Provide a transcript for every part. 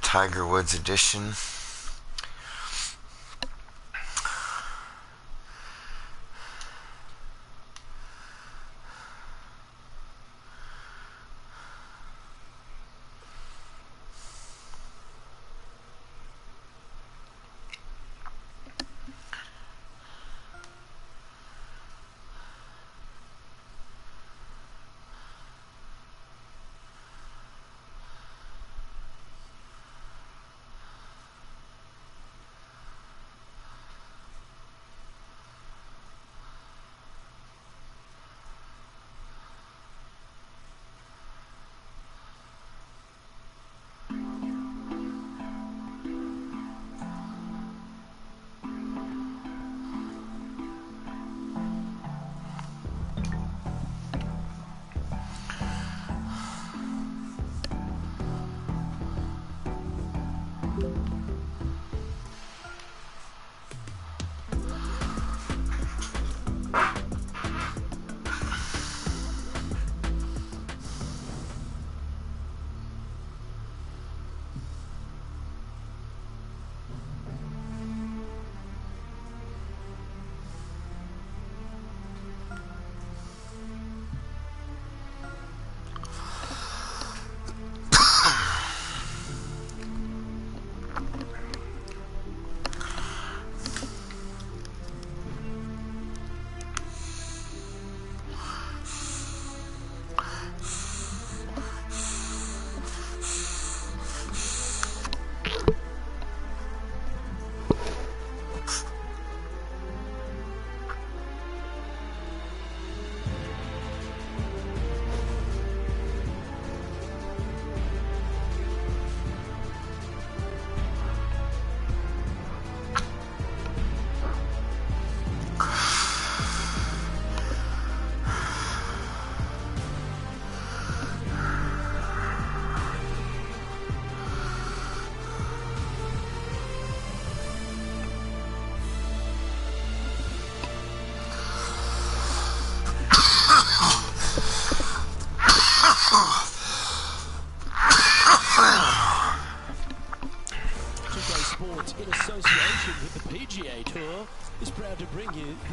Tiger Woods edition.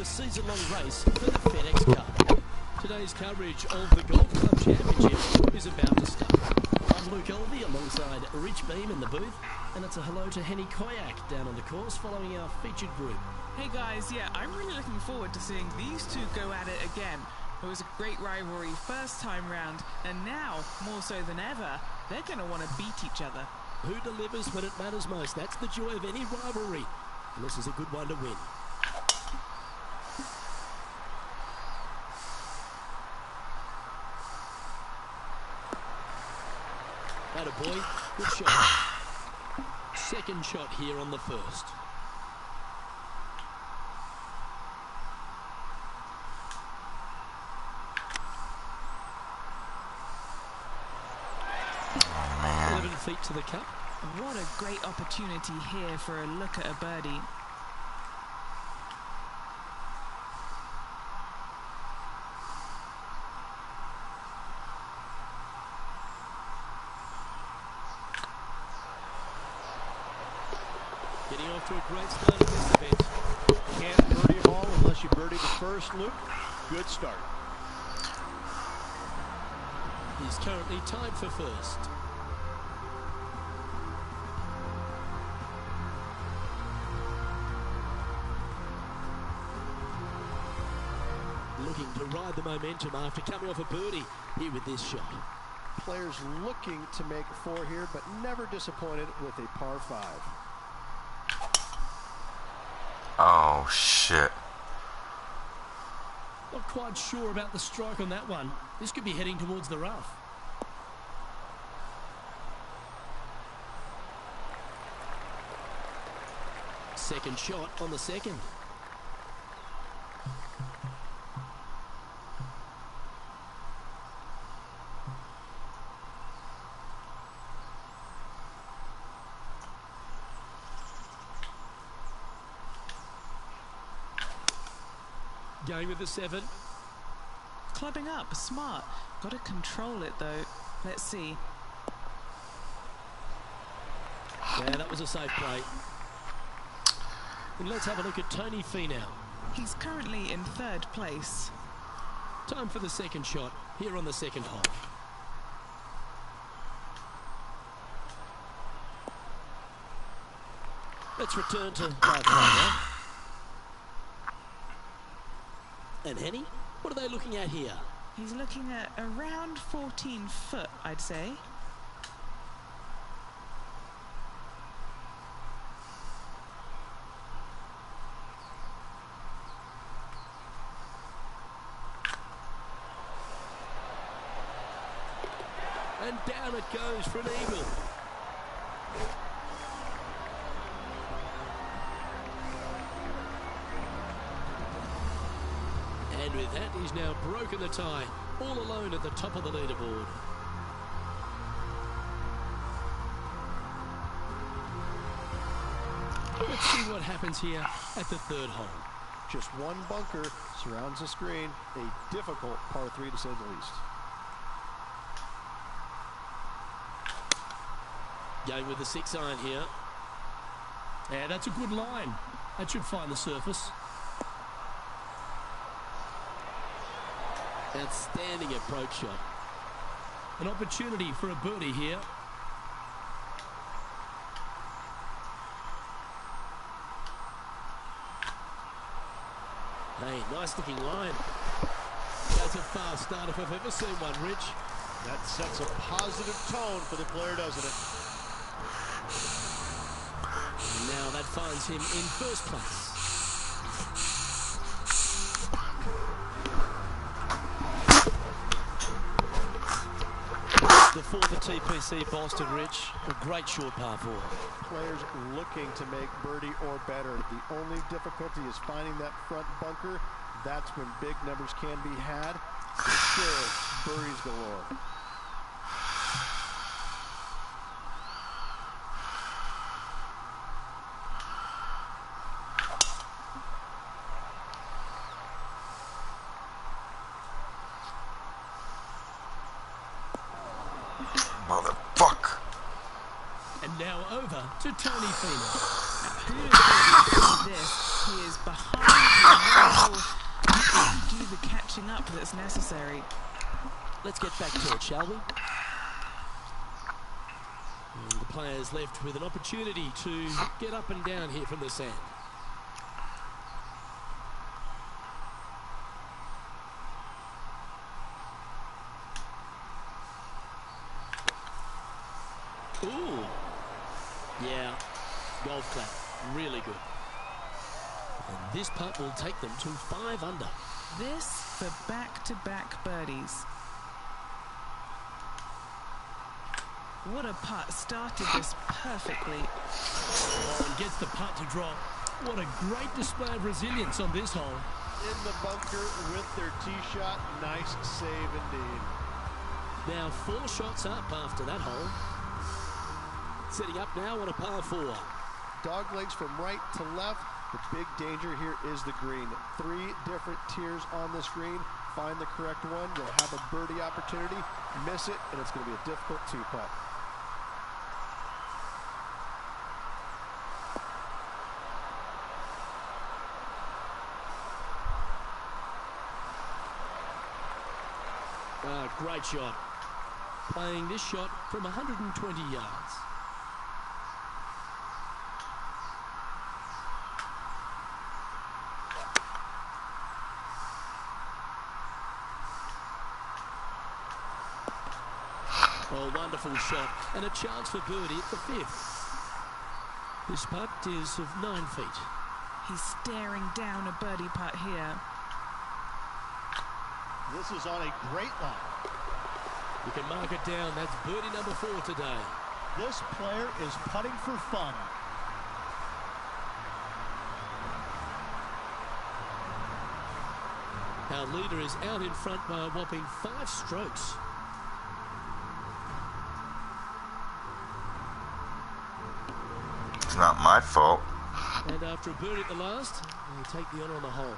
Season-long race for the FedEx Cup. Today's coverage of the Golf Club Championship is about to start. I'm Luke Elvey alongside Rich Beam in the booth, and it's a hello to Henny Koyak down on the course following our featured group. Hey guys, yeah, I'm really looking forward to seeing these two go at it again. It was a great rivalry first time round, and now, more so than ever, they're going to want to beat each other. Who delivers when it matters most? That's the joy of any rivalry, and this is a good one to win. Attaboy, good shot. Second shot here on the first. Oh, man. 11 feet to the cup. What a great opportunity here for a look at a birdie. Getting off to a great start in this event. Can't birdie them all unless you birdie the first, Luke. Good start. He's currently tied for first. Looking to ride the momentum after coming off a birdie here with this shot. Players looking to make four here, but never disappointed with a par 5. Oh, shit. Not quite sure about the strike on that one. This could be heading towards the rough. Second shot on the second. Going with the 7. Clubbing up, smart. Got to control it though. Let's see. Yeah, that was a safe play. And let's have a look at Tony Finau. He's currently in 3rd place. Time for the second shot here on the second hole. Let's return to live play. And Henny, what are they looking at here? He's looking at around 14 foot, I'd say. And down it goes for an eagle. And with that, he's now broken the tie, all alone at the top of the leaderboard. Let's see what happens here at the 3rd hole. Just one bunker surrounds the screen. A difficult par 3 to say the least. Going with the 6-iron here. Yeah, that's a good line. That should find the surface. Outstanding approach shot. An opportunity for a birdie here. Hey, nice looking line. That's a fast start if I've ever seen one, Rich. That sets a positive tone for the player, doesn't it? Now that finds him in 1st place. The 4th at TPC Boston, Rich. A great short par 4. Players looking to make birdie or better. The only difficulty is finding that front bunker. That's when big numbers can be had. For sure, birdies galore. Motherfucker. And Now over to Tony Finau. This, he is behind the wall to do the catching up that's necessary. Let's get back to it, shall we? And the players left with an opportunity to get up and down here from the sand. Ooh. Yeah, golf clap. Really good. And this putt will take them to 5 under. This for back-to-back birdies. What a putt. Started this perfectly. Oh, and gets the putt to drop. What a great display of resilience on this hole. In the bunker with their tee shot. Nice save indeed. Now 4 shots up after that hole. Setting up now on a par 4. Dog legs from right to left. The big danger here is the green. 3 different tiers on this green. Find the correct one. You'll have a birdie opportunity. Miss it, and it's going to be a difficult 2-putt. Great shot. Playing this shot from 120 yards. Oh, wonderful shot. And a chance for birdie at the 5th. This putt is of 9 feet. He's staring down a birdie putt here. This is on a great line. You can mark it down. That's birdie number 4 today. This player is putting for fun. Our leader is out in front by a whopping 5 strokes. It's not my fault. And after a birdie at the last, they take the honour on the hole.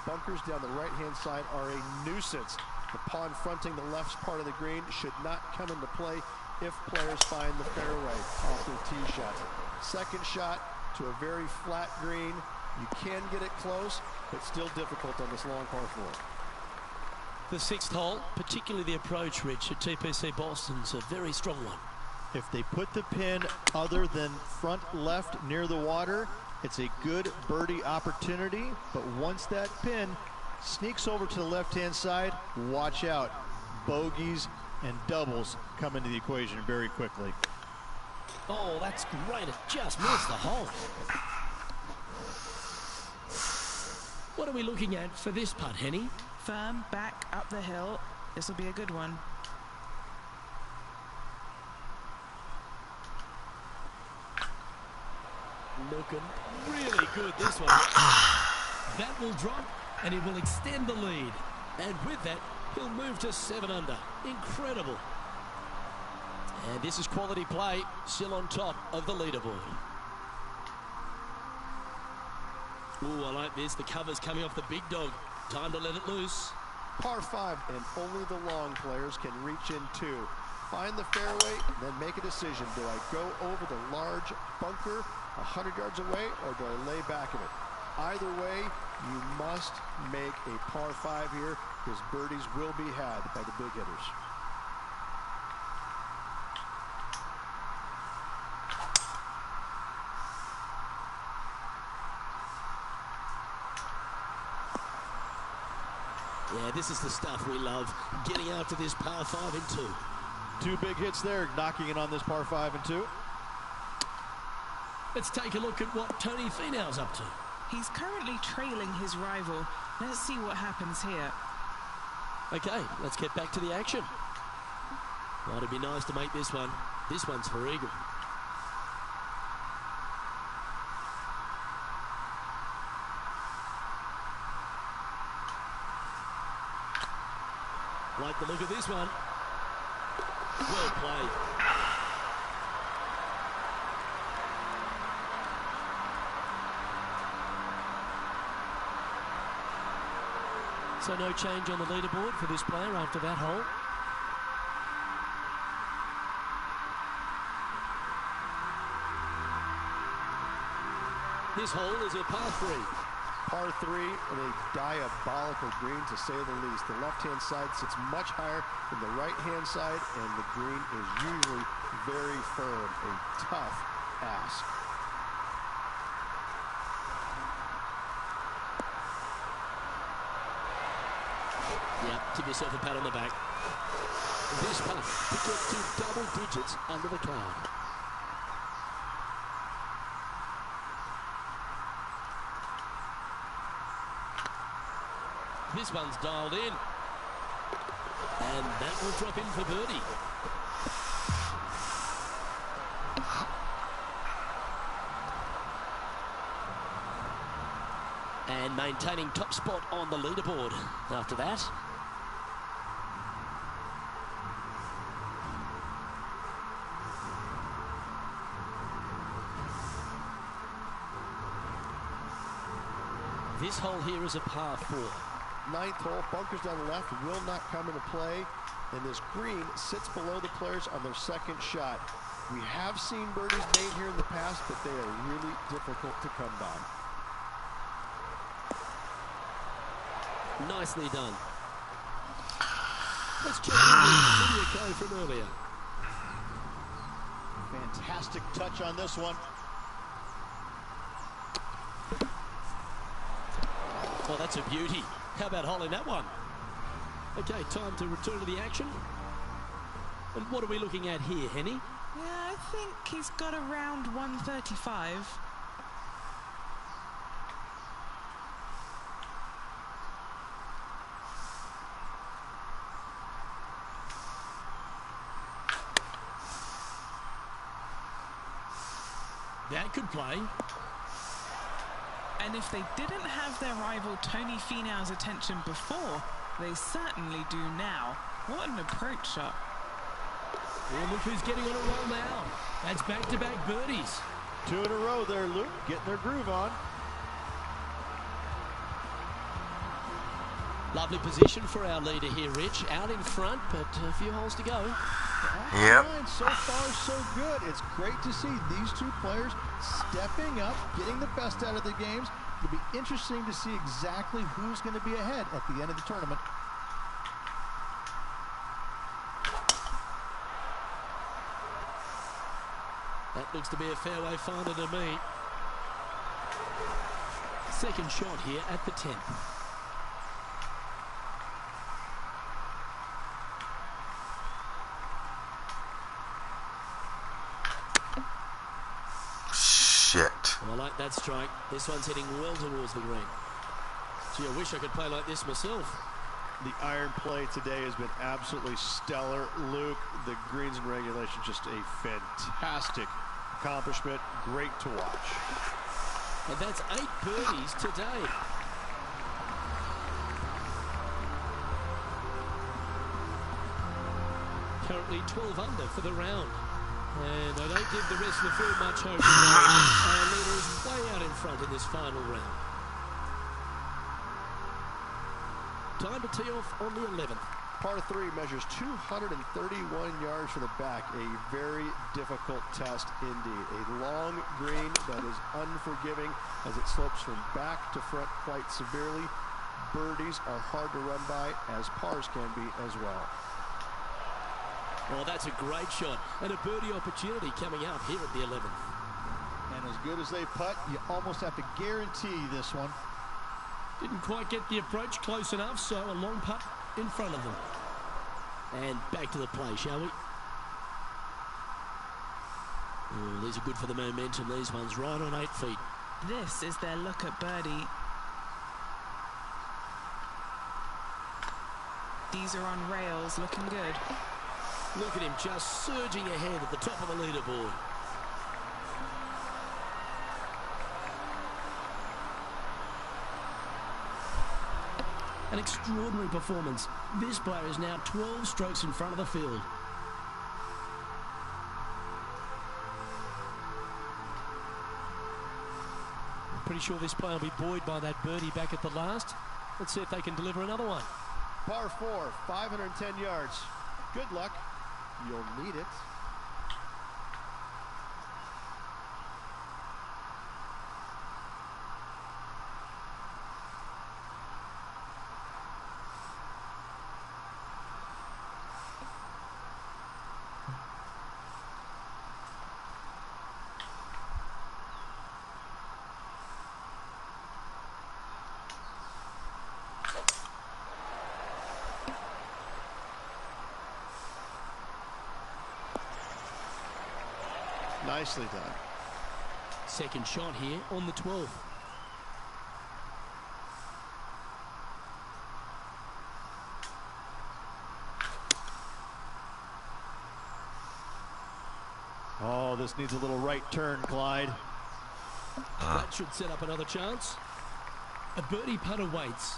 Bunkers down the right-hand side are a nuisance. The pond fronting the left part of the green should not come into play if players find the fairway off their tee shots. Second shot to a very flat green. You can get it close, but still difficult on this long par 4. The sixth hole, particularly the approach, Rich, at TPC Boston's a very strong one. If they put the pin other than front left near the water, it's a good birdie opportunity. But once that pin sneaks over to the left-hand side, watch out. Bogeys and doubles come into the equation very quickly. Oh, that's great. It just missed the hole. What are we looking at for this putt, Henny? Firm back up the hill. This will be a good one. Looking really good, this one. That will drop, and it will extend the lead. And with that, he'll move to 7 under. Incredible. And this is quality play, still on top of the leaderboard. Ooh, I like this. The cover's coming off the big dog. Time to let it loose. Par 5, and only the long players can reach in 2. Find the fairway, then make a decision. Do I go over the large bunker 100 yards away, or do I lay back in it? Either way, you must make a par 5 here, because birdies will be had by the big hitters. Yeah, this is the stuff we love. Getting after this par 5 in 2. 2 big hits there, knocking in on this par 5 and 2. Let's take a look at what Tony Finau's up to. He's currently trailing his rival. Let's see what happens here. Okay, let's get back to the action. Well, it'd be nice to make this one. This one's for eagle. Like the look of this one. Well played. So no change on the leaderboard for this player after that hole. This hole is a par 3. Par 3 and a diabolical green, to say the least. The left-hand side sits much higher than the right-hand side, and the green is usually very firm. A tough ask. Yeah, give yourself a pat on the back. This putt to get to double digits under the cloud. This one's dialed in. And that will drop in for birdie. And maintaining top spot on the leaderboard after that. This hole here is a par 4. 9th hole, bunkers down the left will not come into play, and this green sits below the players on their second shot. We have seen birdies made here in the past, but they are really difficult to come by. Nicely done. Let's check in with video from earlier. Fantastic touch on this one. Well, that's a beauty. How about holding that one? Okay, time to return to the action. And what are we looking at here, Henny? Yeah, I think he's got around 135. That could play. And if they didn't have their rival Tony Finau's attention before, they certainly do now. What an approach shot. Well, look who's getting on a roll now. That's back-to-back birdies. 2 in a row there, Luke, getting their groove on. Lovely position for our leader here, Rich. Out in front, but a few holes to go. Yep. So far, so good. It's great to see these two players stepping up, getting the best out of their games. It'll be interesting to see exactly who's going to be ahead at the end of the tournament. That looks to be a fairway finder to me. Second shot here at the 10th. Shit. Well, I like that strike. This one's heading well towards the green. Gee, I wish I could play like this myself. The iron play today has been absolutely stellar. Luke, the greens and regulation, just a fantastic accomplishment. Great to watch. And that's 8 birdies today. Currently 12 under for the round. And I don't give the rest of the field much hope. Our leader is way out in front in this final round. Time to tee off on the 11th. Par 3 measures 231 yards from the back. A very difficult test indeed. A long green that is unforgiving as it slopes from back to front quite severely. Birdies are hard to run by, as pars can be as well. Well, that's a great shot and a birdie opportunity coming up here at the 11th. And as good as they putt, you almost have to guarantee this one. Didn't quite get the approach close enough, so a long putt in front of them. And back to the play, shall we? Oh, these are good for the momentum. These ones right on 8 feet. This is their look at birdie. These are on rails, looking good. Look at him just surging ahead at the top of the leaderboard. An extraordinary performance. This player is now 12 strokes in front of the field. I'm pretty sure this player will be buoyed by that birdie back at the last. Let's see if they can deliver another one. Par 4, 510 yards. Good luck. You'll need it. Nicely done. Second shot here on the 12th. Oh, this needs a little right turn, Clyde. That should set up another chance. A birdie putt awaits.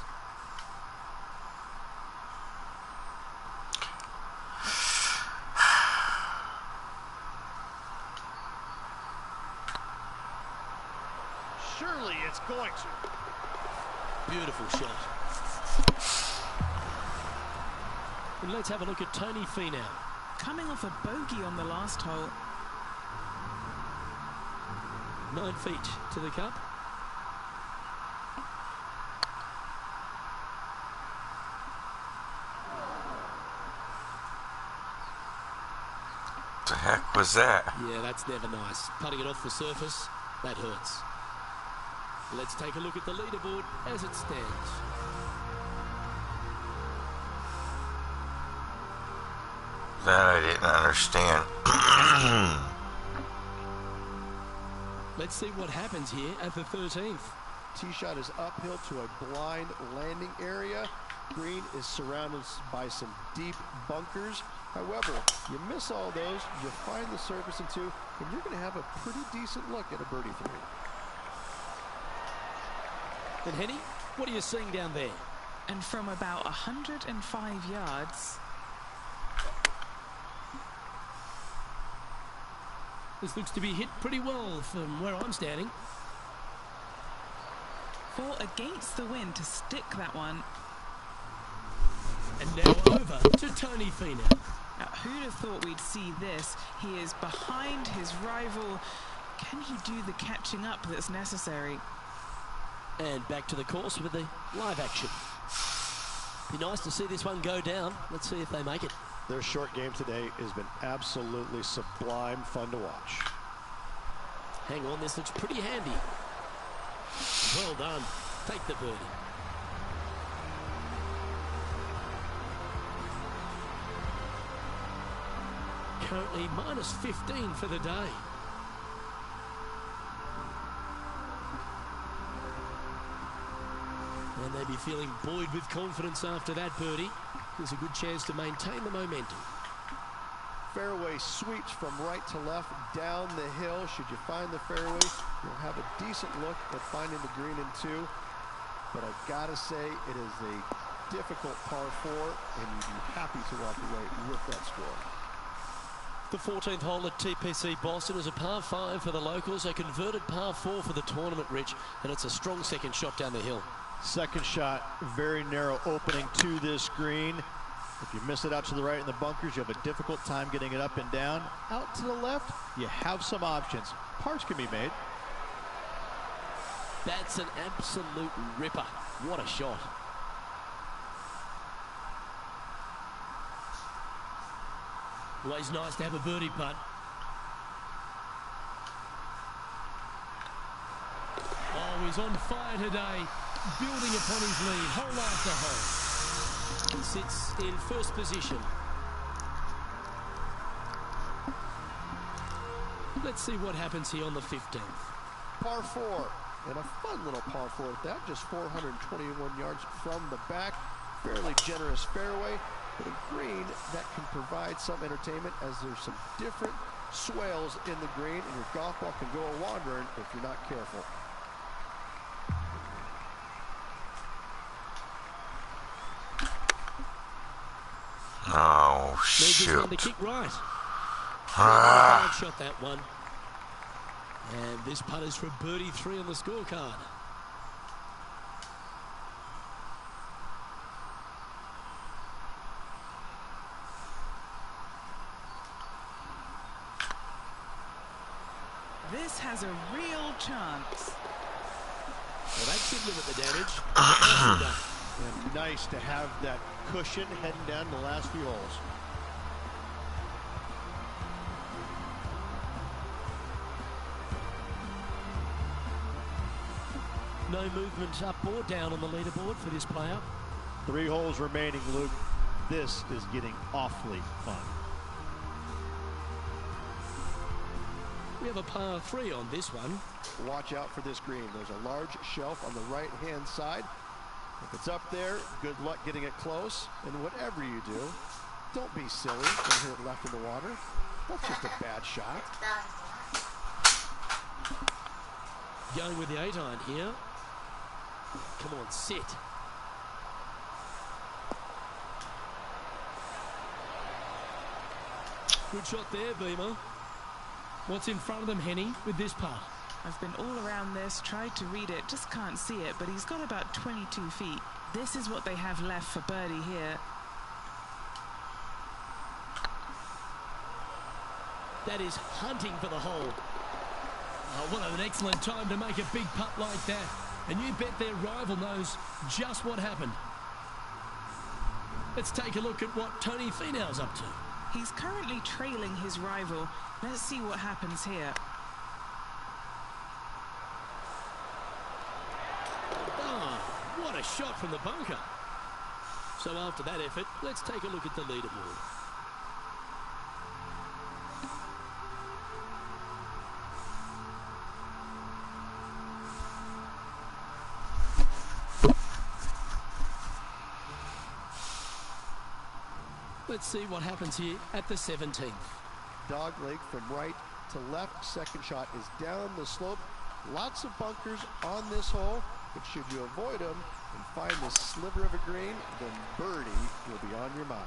Surely it's going to. Beautiful shot. And let's have a look at Tony Finau. Coming off a bogey on the last hole. 9 feet to the cup. The heck was that? Yeah, that's never nice. Putting it off the surface, that hurts. Let's take a look at the leaderboard as it stands. That I didn't understand. Let's see what happens here at the 13th. Tee shot is uphill to a blind landing area. Green is surrounded by some deep bunkers. However, you miss all those, you find the surface in 2, and you're going to have a pretty decent look at a birdie 3. And Henny, what are you seeing down there? And from about 105 yards. This looks to be hit pretty well from where I'm standing. Fought against the wind to stick that one. And now over to Tony Finau. Now, who'd have thought we'd see this? He is behind his rival. Can he do the catching up that's necessary? And back to the course with the live action. Be nice to see this one go down. Let's see if they make it. Their short game today has been absolutely sublime fun to watch. Hang on, this looks pretty handy. Well done. Take the birdie. Currently minus 15 for the day. And they'd be feeling buoyed with confidence after that birdie. There's a good chance to maintain the momentum. Fairway sweeps from right to left down the hill. Should you find the fairway, you'll have a decent look at finding the green in two. But I've got to say, it is a difficult par four, and you'd be happy to walk away with that score. The 14th hole at TPC Boston is a par 5 for the locals, a converted par 4 for the tournament, Rich, and it's a strong second shot down the hill. Second shot, very narrow opening to this green. If you miss it out to the right in the bunkers, you have a difficult time getting it up and down. Out to the left, you have some options. Pars can be made. That's an absolute ripper. What a shot. Always nice to have a birdie putt. Oh, he's on fire today, building upon his lead, hole after hole. He sits in first position. Let's see what happens here on the 15th. Par four, and a fun little par four at that, just 421 yards from the back. Fairly generous fairway, but a green that can provide some entertainment as there's some different swales in the green, and your golf ball can go a-wandering if you're not careful. Oh, Needs this one to shoot. kick right. Ah. Shot that one. And this putt is for birdie 3 on the scorecard. This has a real chance. Well, that should limit the damage. And nice to have that cushion heading down the last few holes. No movement up or down on the leaderboard for this player. 3 holes remaining, Luke. This is getting awfully fun. We have a par 3 on this one. Watch out for this green. There's a large shelf on the right-hand side. If it's up there, good luck getting it close. And whatever you do, don't be silly and hit it left in the water. That's just a bad shot. Going with the 8-iron here. Come on, sit. Good shot there, Beamer. What's in front of them, Henny, with this putt? I've been all around this, tried to read it, just can't see it, but he's got about 22 feet. This is what they have left for birdie here. That is hunting for the hole. Oh, what an excellent time to make a big putt like that. And you bet their rival knows just what happened. Let's take a look at what Tony Finau's up to. He's currently trailing his rival. Let's see what happens here. Oh, what a shot from the bunker. So after that effort, let's take a look at the leaderboard. Let's see what happens here at the 17th. Dog leg from right to left. Second shot is down the slope. Lots of bunkers on this hole, but should you avoid them and find this sliver of a green, then birdie will be on your mind.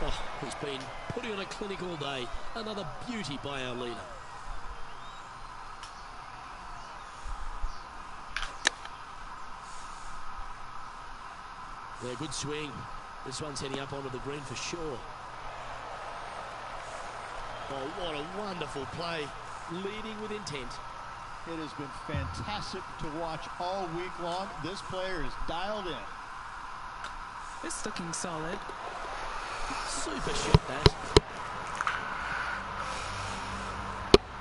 Oh, he's been putting on a clinic all day. Another beauty by our leader. Yeah, good swing. This one's heading up onto the green for sure. Oh, what a wonderful play. Leading with intent. It has been fantastic to watch all week long. This player is dialed in. It's looking solid. Super shot, that.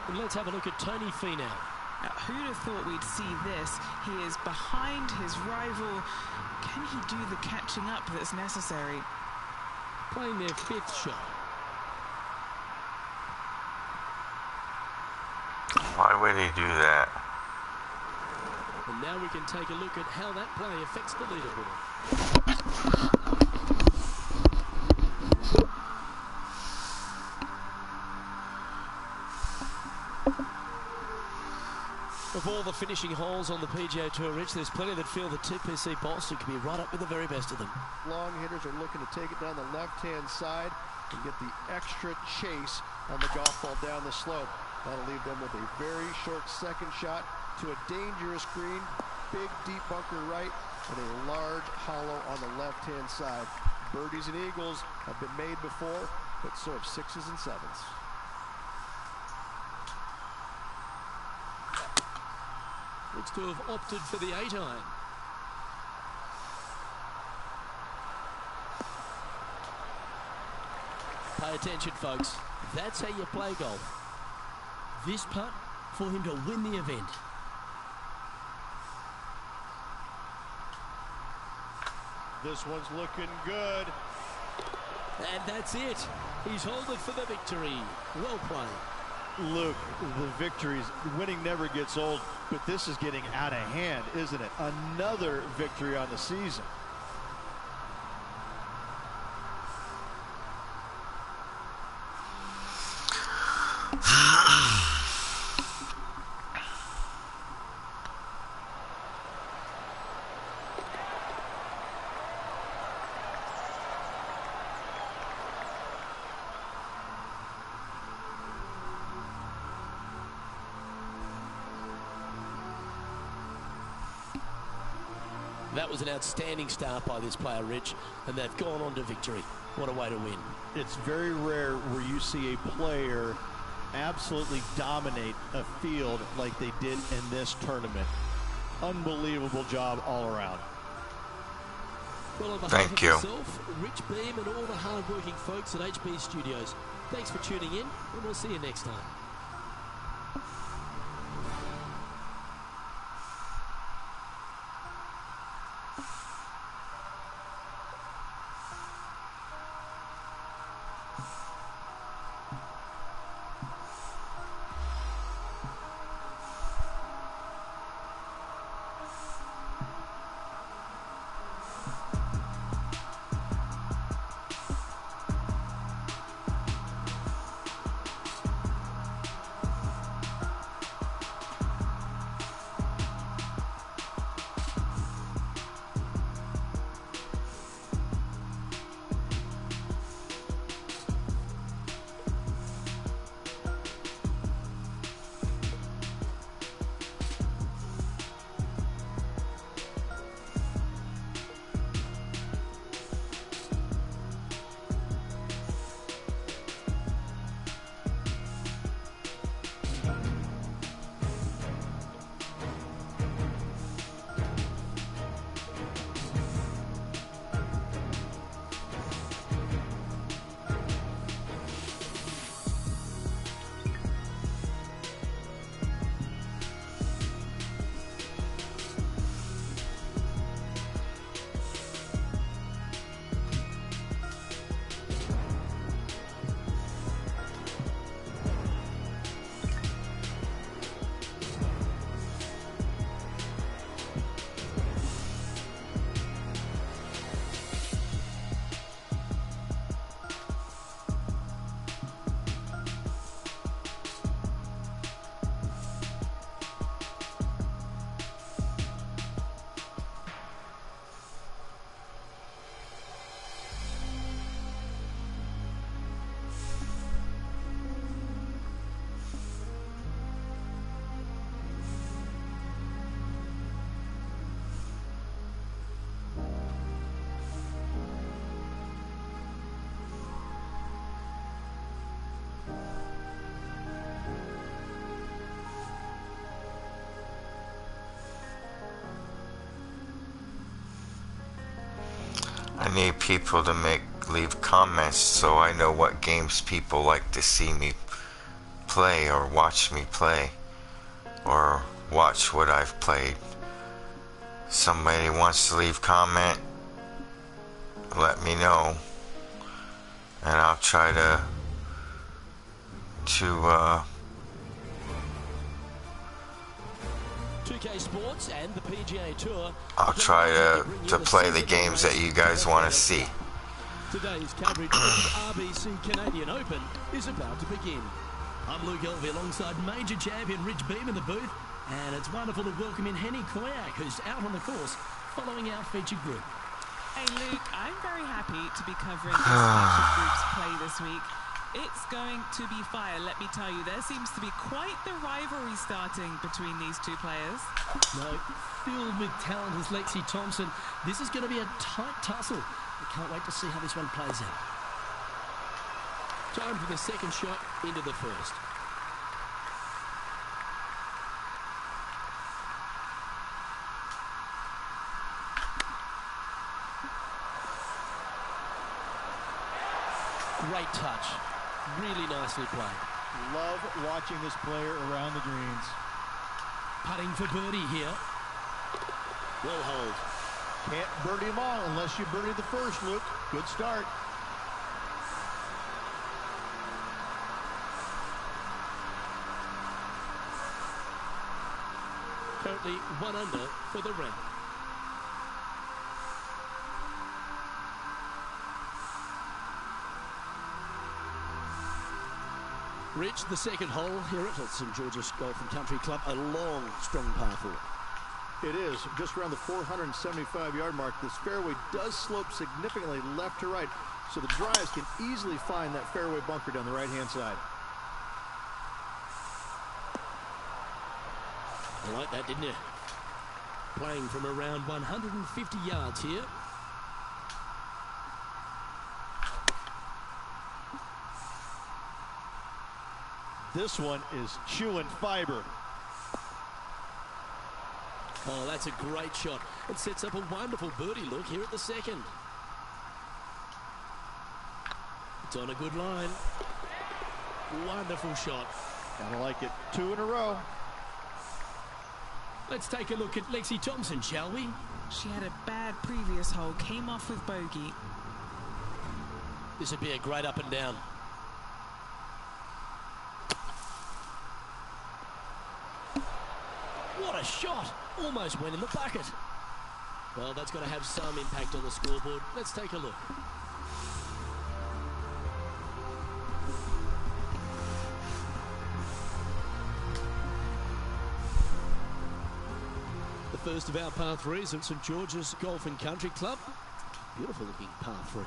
And let's have a look at Tony Finau. Now, who'd have thought we'd see this? He is behind his rival. Can he do the catching up that's necessary? Playing their fifth shot. Why would he do that? And now we can take a look at how that play affects the leaderboard. Of all the finishing holes on the PGA Tour, Rich, there's plenty that feel that TPC Boston could be right up with the very best of them. Long hitters are looking to take it down the left-hand side and get the extra chase on the golf ball down the slope. That'll leave them with a very short second shot to a dangerous green, big deep bunker right, and a large hollow on the left-hand side. Birdies and eagles have been made before, but so have sixes and sevens. Looks to have opted for the 8-iron. Pay attention, folks. That's how you play golf. This putt for him to win the event. This one's looking good. And that's it. He's held it for the victory. Well played. Luke, the victories, winning never gets old, but this is getting out of hand, isn't it? Another victory on the season. That was an outstanding start by this player, Rich, and they've gone on to victory. What a way to win. It's very rare where you see a player absolutely dominate a field like they did in this tournament. Unbelievable job all around. Well, on behalf Thank of you. myself, Rich Beam, and all the hard-working folks at HB Studios, thanks for tuning in, and we'll see you next time. need people to leave comments so I know what games people like to see me play or watch me play or watch what I've played. Somebody wants to leave comment, let me know, and I'll try to 2K Sports and the PGA Tour. I'll try to play the games that you guys want to see. Today's coverage of the RBC Canadian Open is about to begin. I'm Luke Elvey alongside major champion Rich Beam in the booth, and it's wonderful to welcome in Henny Koyak, who's out on the course following our featured group. Hey Luke, I'm very happy to be covering this featured group's play this week. It's going to be fire, let me tell you. There seems to be quite the rivalry starting between these two players. No, filled with talent is Lexi Thompson. This is going to be a tight tussle. I can't wait to see how this one plays out. Time for the second shot into the first. Great touch. Really nicely played. Love watching this player around the greens. Putting for birdie here. Well hold. Can't birdie them all unless you birdie the first, Luke. Good start. Currently 1 under for the round. Rich, the second hole here at St George's Golf and Country Club, a long, strong par 4. It is just around the 475-yard mark. This fairway does slope significantly left to right, so the drives can easily find that fairway bunker down the right-hand side. I like that, didn't you? Playing from around 150 yards here. This one is chewing fiber. Oh, that's a great shot. It sets up a wonderful birdie look here at the second. It's on a good line. Wonderful shot. Kinda like it. 2 in a row. Let's take a look at Lexi Thompson, shall we? She had a bad previous hole, came off with bogey. This would be a great up and down. What a shot! Almost went in the bucket. Well, that's got to have some impact on the scoreboard. Let's take a look. The first of our par 3s at St George's Golf and Country Club. Beautiful looking par 3.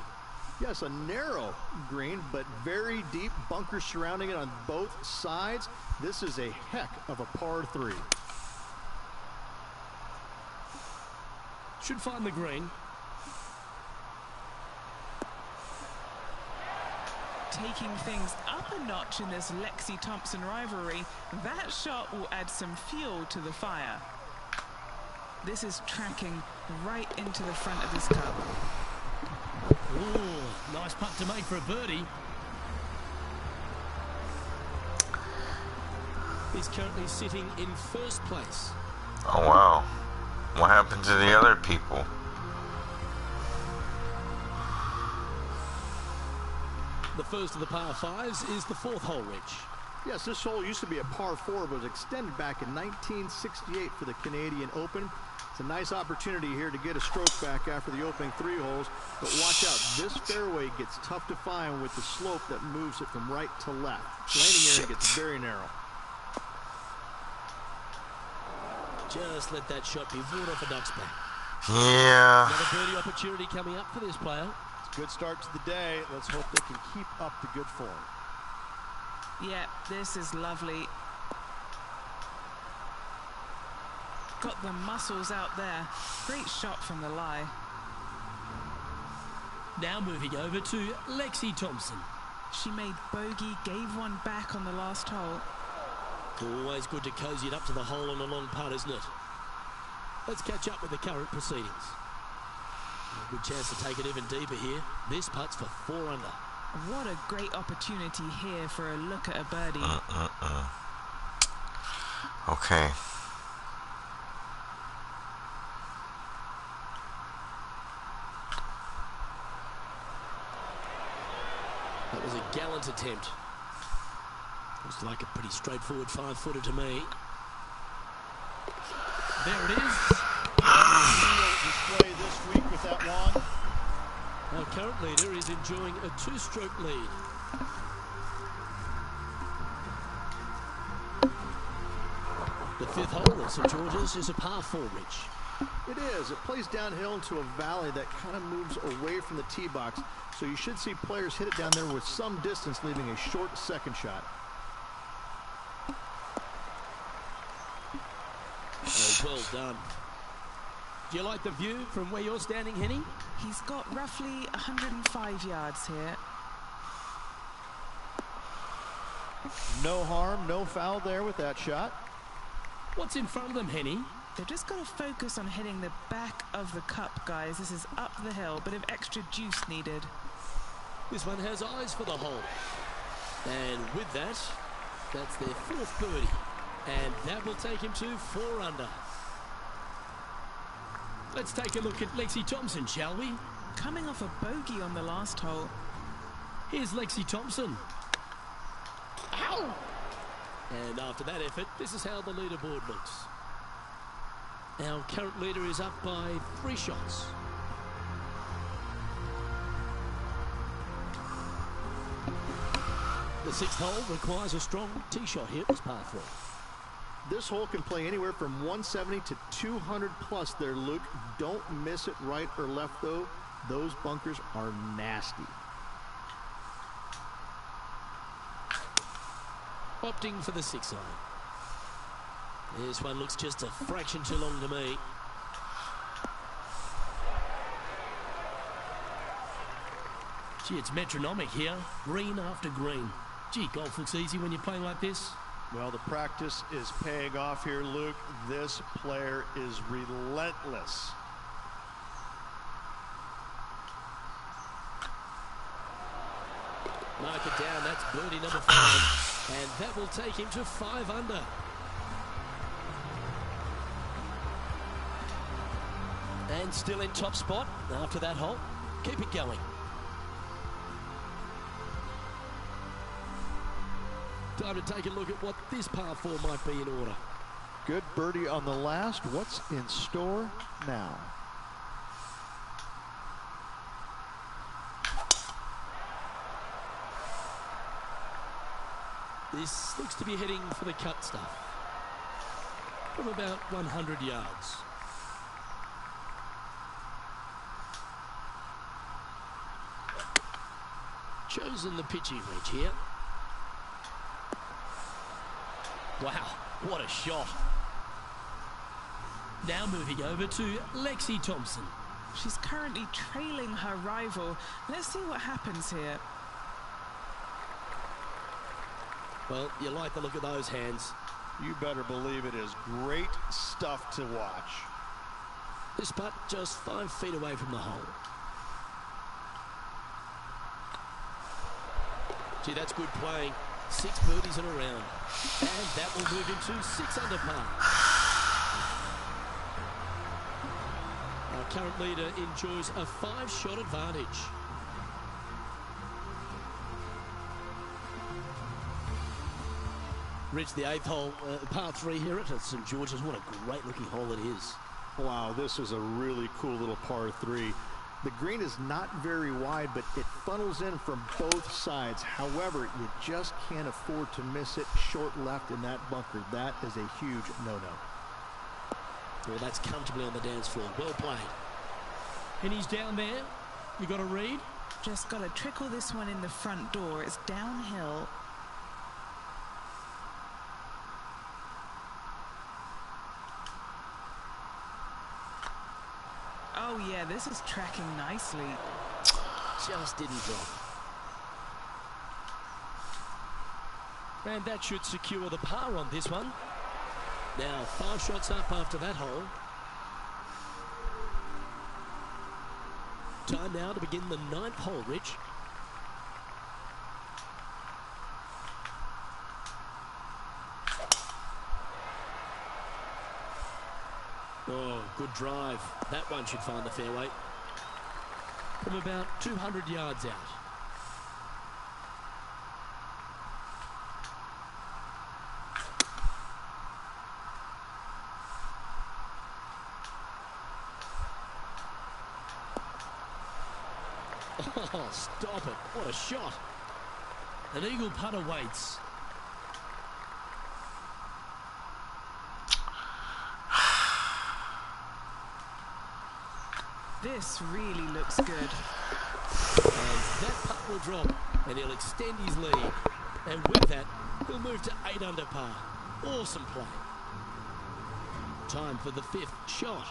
Yes, a narrow green, but very deep bunkers surrounding it on both sides. This is a heck of a par 3. Should find the green. Taking things up a notch in this Lexi Thompson rivalry, that shot will add some fuel to the fire. This is tracking right into the front of this cup. Ooh, nice putt to make for a birdie. He's currently sitting in first place. Oh wow. What happened to the other people? The first of the par 5s is the 4th hole, Rich. Yes, this hole used to be a par 4, but was extended back in 1968 for the Canadian Open. It's a nice opportunity here to get a stroke back after the opening 3 holes. But watch out, this fairway gets tough to find with the slope that moves it from right to left. Landing area gets very narrow. Just let that shot be brought off a duck's back. Yeah. Another birdie opportunity coming up for this player. It's a good start to the day. Let's hope they can keep up the good form. Yeah, this is lovely. Got the muscles out there. Great shot from the lie. Now moving over to Lexi Thompson. She made bogey, gave one back on the last hole. Always good to cozy it up to the hole on a long putt, isn't it? Let's catch up with the current proceedings. Good chance to take it even deeper here. This putt's for 4 under. What a great opportunity here for a look at a birdie. Okay. That was a gallant attempt. Looks like a pretty straightforward 5-footer to me. There it is. Display this week with that one. Our current leader is enjoying a 2-stroke lead. The 5th hole at St George's is a par 4, Rich. It is. It plays downhill into a valley that kind of moves away from the tee box. So you should see players hit it down there with some distance, leaving a short second shot. Oh, well done. Do you like the view from where you're standing, Henny? He's got roughly 105 yards here. No harm, no foul there with that shot. What's in front of them, Henny? They've just got to focus on hitting the back of the cup, guys. This is up the hill, bit of extra juice needed. This one has eyes for the hole. And with that, that's their 4th birdie. And that will take him to 4 under. Let's take a look at Lexi Thompson, shall we? Coming off a bogey on the last hole. Here's Lexi Thompson. Ow! And after that effort, this is how the leaderboard looks. Our current leader is up by 3 shots. The 6th hole requires a strong tee shot here as par 3. This hole can play anywhere from 170 to 200 plus there, Luke. Don't miss it right or left, though. Those bunkers are nasty. Opting for the 6 iron. This one looks just a fraction too long to me. Gee, it's metronomic here. Green after green. Gee, golf looks easy when you're playing like this. Well, the practice is paying off here, Luke. This player is relentless. Mark it down, that's birdie number 5. And that will take him to 5 under. And still in top spot after that hole. Keep it going. Time to take a look at what this par 4 might be in order. Good birdie on the last. What's in store now? This looks to be heading for the cut stuff. From about 100 yards. Chosen the pitching wedge here. Wow, what a shot. Now moving over to Lexi Thompson. She's currently trailing her rival. Let's see what happens here. Well, you like the look of those hands. You better believe it is great stuff to watch. This putt just 5 feet away from the hole. Gee, that's good playing. 6 birdies in a round. And that will move him to 6 under par. Our current leader enjoys a 5-shot advantage. Rich, the 8th hole, par 3 here at St George's. What a great looking hole it is. Wow, this is a really cool little par 3. The green is not very wide, but it funnels in from both sides. However, you just can't afford to miss it short left in that bunker. That is a huge no-no. Well, that's comfortably on the dance floor. Well played. And he's down there. You got to read. Just got to trickle this one in the front door. It's downhill. Oh yeah, this is tracking nicely. Just didn't drop. And that should secure the par on this one. Now 5 shots up after that hole. Time now to begin the 9th hole, Rich. Oh, good drive. That one should find the fairway. From about 200 yards out. Oh, stop it. What a shot. An eagle putt awaits. This really looks good. And that putt will drop, and he'll extend his lead. And with that, he'll move to 8 under par. Awesome play. Time for the 5th shot.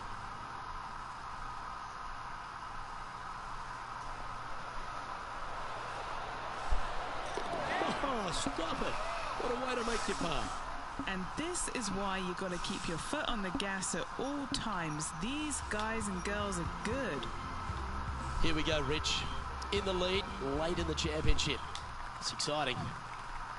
Oh, stop it. What a way to make your par. And this is why you got to keep your foot on the gas at all times. These guys and girls are good. Here we go, Rich. In the lead, late in the championship. It's exciting.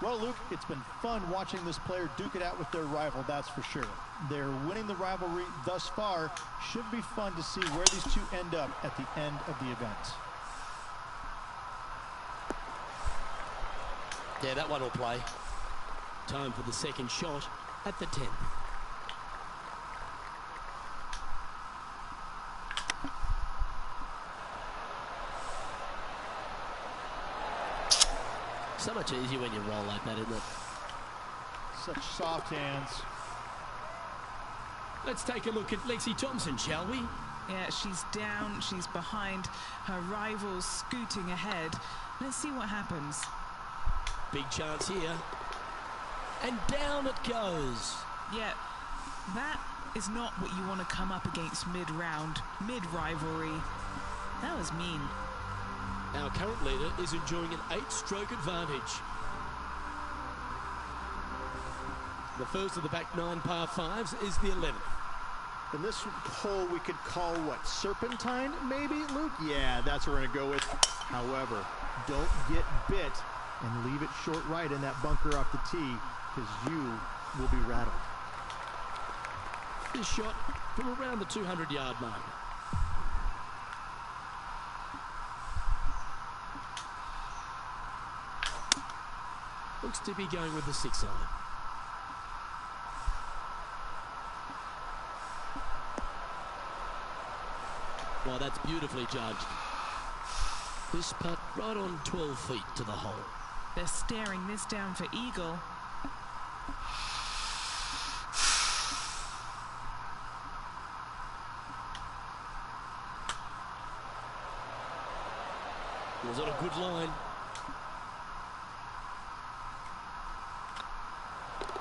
Well, Luke, it's been fun watching this player duke it out with their rival, that's for sure. They're winning the rivalry thus far. Should be fun to see where these two end up at the end of the event. Yeah, that one will play. Time for the 2nd shot at the 10th. So much easier when you roll like that, isn't it? Such soft hands. Let's take a look at Lexi Thompson, shall we? Yeah, she's down, she's behind, her rival's scooting ahead. Let's see what happens. Big chance here. And down it goes. Yeah, that is not what you want to come up against mid-round, mid-rivalry. That was mean. Our current leader is enjoying an 8-stroke advantage. The first of the back 9 par 5s is the 11th. In this hole, we could call what, serpentine, maybe, Luke? Yeah, that's what we're going to go with. However, don't get bit and leave it short right in that bunker off the tee, because you will be rattled. This shot from around the 200-yard mark. Looks to be going with the 6-iron. Well, that's beautifully judged. This putt right on 12 feet to the hole. They're staring this down for eagle. It was on a good line.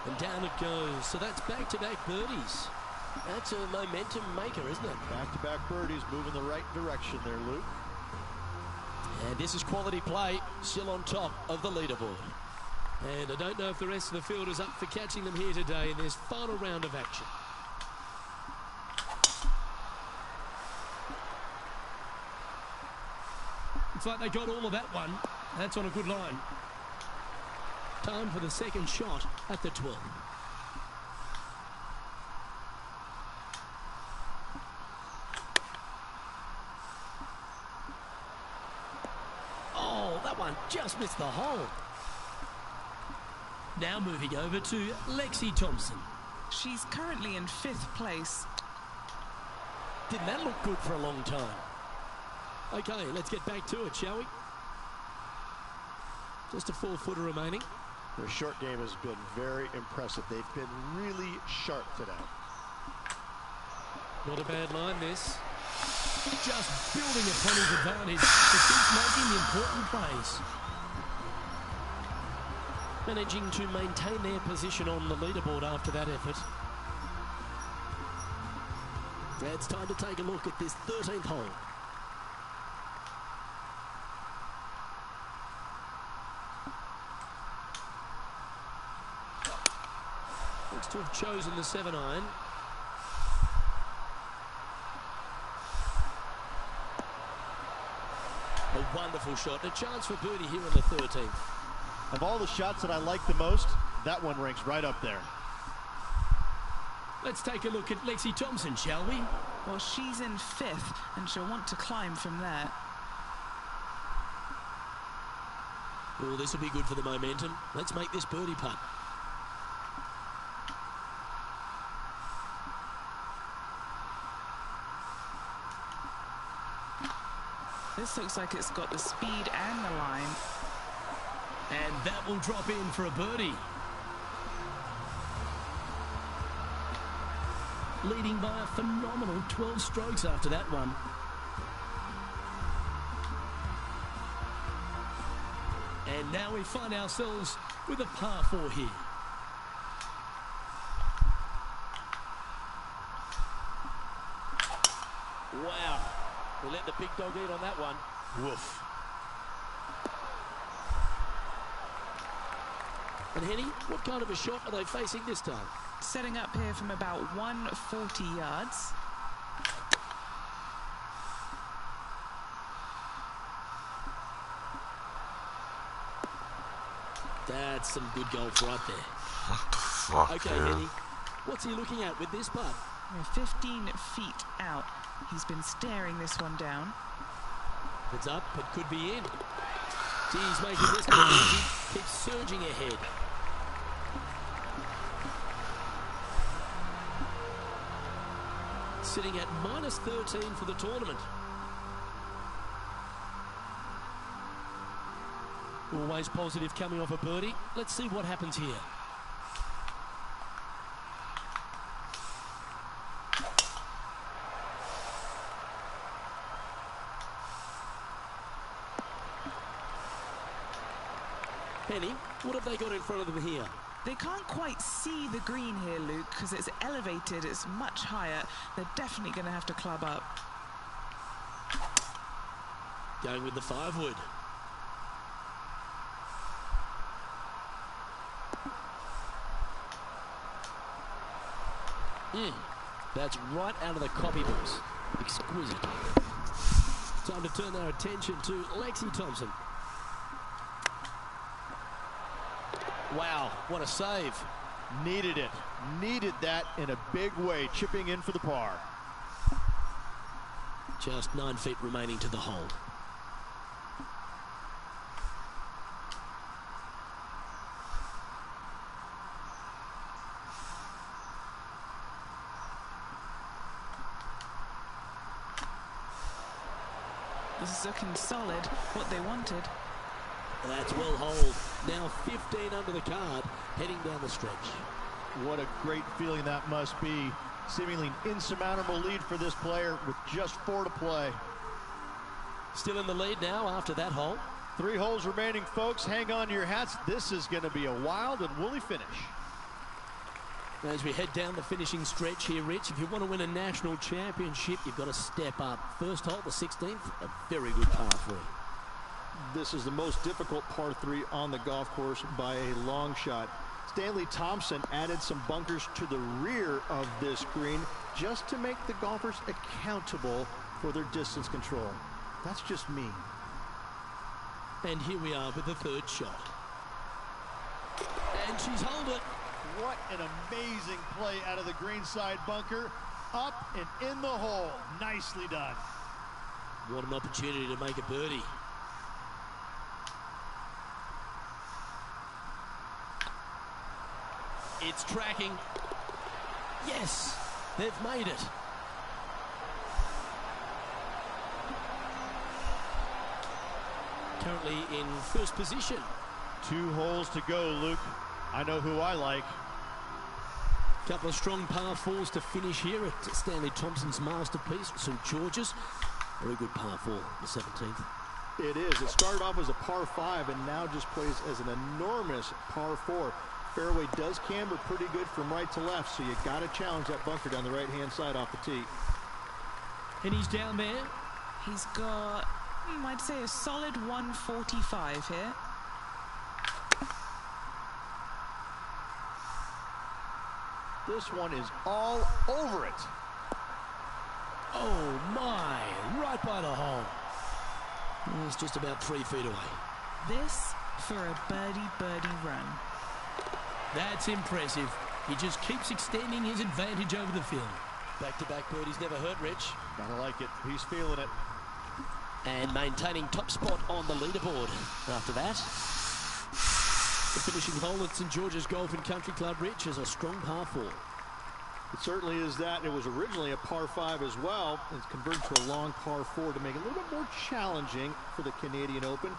And down it goes. So that's back-to-back birdies. That's a momentum maker, isn't it? Back-to-back birdies, moving the right direction there, Luke. And this is quality play, still on top of the leaderboard. And I don't know if the rest of the field is up for catching them here today in this final round of action. Looks like they got all of that one. That's on a good line. Time for the 2nd shot at the 12th. Oh, that one just missed the hole. Now moving over to Lexi Thompson. She's currently in 5th place. Didn't that look good for a long time? Okay, let's get back to it, shall we? Just a 4-footer remaining. Their short game has been very impressive. They've been really sharp today. Not a bad line, this. Just building upon his advantage to keep making the important plays. Managing to maintain their position on the leaderboard after that effort. Now it's time to take a look at this 13th hole. Looks to have chosen the 7-iron. Wonderful shot. A chance for birdie here on the 13th. Of all the shots that I like the most, that one ranks right up there. Let's take a look at Lexi Thompson, shall we? Well, she's in 5th, and she'll want to climb from there. Oh, this will be good for the momentum. Let's make this birdie putt. This looks like it's got the speed and the line. And that will drop in for a birdie. Leading by a phenomenal 12 strokes after that one. And now we find ourselves with a par 4 here. Wow. We let the big dog eat on that one. Woof. And Henny, what kind of a shot are they facing this time? Setting up here from about 140 yards. That's some good golf right there. What the fuck, Okay, dude? Henny, what's he looking at with this putt? We're 15 feet out. He's been staring this one down. It's up, it could be in. Geez, making this look easy. Keeps surging ahead. Sitting at minus 13 for the tournament. Always positive coming off a birdie. Let's see what happens here. Penny, what have they got in front of them here? They can't quite see the green here, Luke, because it's elevated, it's much higher. They're definitely going to have to club up. Going with the 5-wood. That's right out of the copybooks. Exquisite. Time to turn our attention to Lexi Thompson. Wow, what a save. Needed it. Needed that in a big way, chipping in for the par. Just 9 feet remaining to the hole. This is looking solid, what they wanted. That's well holed. Now 15 under the card, heading down the stretch. What a great feeling that must be. Seemingly an insurmountable lead for this player with just 4 to play. Still in the lead now after that hole. 3 holes remaining, folks. Hang on to your hats. This is going to be a wild and woolly finish. As we head down the finishing stretch here, Rich, if you want to win a national championship, you've got to step up. First hole, the 16th, a very good par 3. This is the most difficult par 3 on the golf course by a long shot. Stanley Thompson added some bunkers to the rear of this green just to make the golfers accountable for their distance control. That's just me. And here we are with the 3rd shot. And she's holed it. What an amazing play out of the greenside bunker. Up and in the hole. Nicely done. What an opportunity to make a birdie. It's tracking. Yes, they've made it. Currently in first position. 2 holes to go, Luke. I know who I like. Couple of strong par 4s to finish here at Stanley Thompson's masterpiece, St. George's. Very good par 4, the 17th. It is. It started off as a par 5 and now just plays as an enormous par 4. Fairway does camber pretty good from right to left, so you got to challenge that bunker down the right-hand side off the tee. And he's down there. He's got, I'd say, a solid 145 here. This one is all over it. Oh my, right by the hole. It's just about 3 feet away. This for a birdie run. That's impressive. He just keeps extending his advantage over the field. Back-to-back birdies never hurt, Rich. Gotta like it. He's feeling it. And maintaining top spot on the leaderboard after that. The finishing hole at St George's Golf and Country Club, Rich, is a strong par 4. It certainly is that. It was originally a par 5 as well. It's converted to a long par 4 to make it a little bit more challenging for the Canadian Open.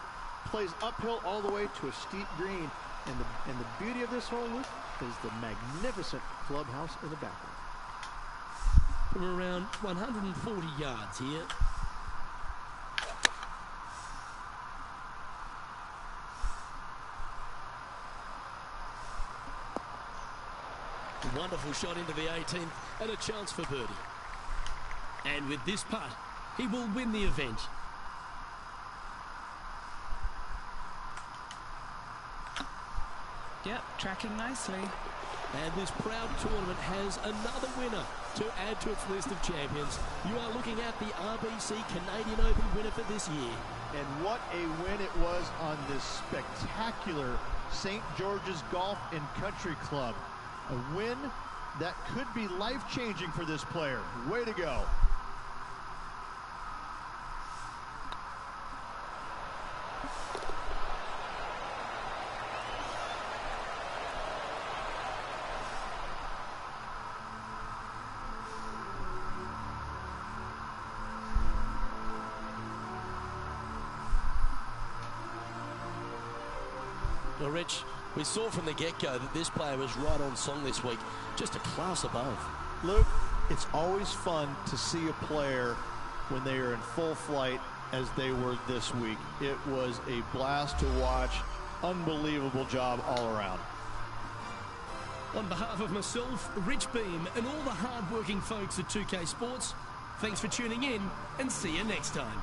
Plays uphill all the way to a steep green. And the beauty of this hole, Luke, is the magnificent clubhouse in the background. From around 140 yards here. Wonderful shot into the 18th and a chance for birdie. And with this putt, he will win the event. Yep, tracking nicely. And this proud tournament has another winner to add to its list of champions. You are looking at the RBC Canadian Open winner for this year. And what a win it was on this spectacular St. George's Golf and Country Club. A win that could be life-changing for this player. Way to go. Well, Rich, we saw from the get-go that this player was right on song this week, just a class above. Luke, it's always fun to see a player when they are in full flight as they were this week. It was a blast to watch. Unbelievable job all around. On behalf of myself, Rich Beam, and all the hard-working folks at 2K Sports, thanks for tuning in, and see you next time.